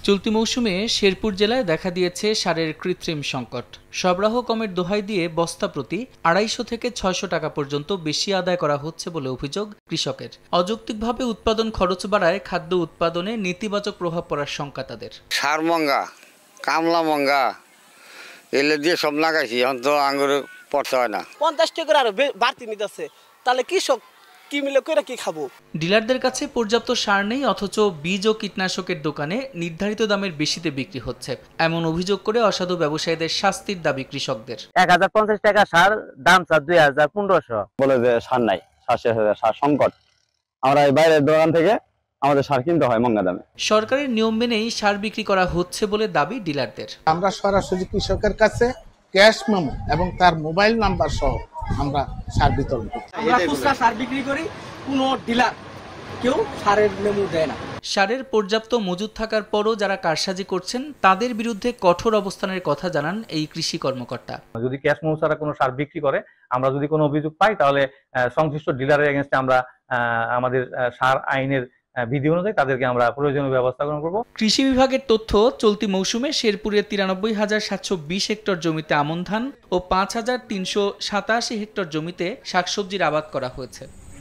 চলতি মৌসুমে শেরপুর জেলায় দেখা দিয়েছে সারের কৃত্রিম সংকট। সরবরাহ কমের দোহাই দিয়ে বস্তা প্রতি ২৫০ থেকে ৬০০ টাকা পর্যন্ত বেশি আদায় করা হচ্ছে বলে অভিযোগ কৃষকের। অযৌক্তিকভাবে উৎপাদন খরচ বাড়ায় খাদ্য উৎপাদনে নেতিবাচক প্রভাব পড়ার শঙ্কা তাদের। সার মঙ্গা, কামলা মঙ্গা, এলে দিয়ে সব লাগাইছি, এখন তো আঙ্গুর পড়তে হয় না। ৫০ টাকা আরো বাড়তি নিতেছে, তাহলে কৃষক কি মিলে করে কি খাবো? ডিলারদের কাছে পর্যাপ্ত সার নেই, অথচ বীজ ও কীটনাশকের দোকানে নির্ধারিত দামের বেশিতে বিক্রি হচ্ছে। এমন অভিযোগ করে অসাধু ব্যবসায়ীদের শাস্তির দাবি কৃষকদের। ১০৫০ টাকা সার দাম ২,১৫০০ বলে যে সার নাই, সার সংকট। আমরা এই বাইরের দোকান থেকে আমাদের সার কিনতে হয় মঙ্গা দামে। সরকারের নিয়ম মেনেই সার বিক্রি করা হচ্ছে বলে দাবি ডিলারদের। আমরা সরাসরি কৃষকের কাছে ক্যাশ মেমো এবং তার মোবাইল নাম্বার সহ আমরা সার বিতরণ করি। আমরা খুচরা সার বিক্রি করি, কোনো ডিলার কেউ সারের মেমো দেয় না। সারের পর্যাপ্ত মজুদ থাকার পরও যারা কারসাজি করছেন তাদের বিরুদ্ধে কঠোর অবস্থানের কথা জানান এই কৃষি কর্মকর্তা। যদি ক্যাশ মেমো ছাড়া কোনো সার বিক্রি করে, আমরা যদি কোনো অভিযোগ পাই, তাহলে সংশ্লিষ্ট ডিলারের এগেইনস্টে আমরা আমাদের সার আইনের বিধি অনুযায়ী তাদেরকে আমরা প্রয়োজনীয় ব্যবস্থা গ্রহণ করব। কৃষি বিভাগের তথ্য, চলতি মৌসুমে শেরপুরের ৯৩,৭২০ হেক্টর জমিতে আমন ধান ও ৫,৩৮৭ হেক্টর জমিতে শাকসবজির আবাদ করা হয়েছে।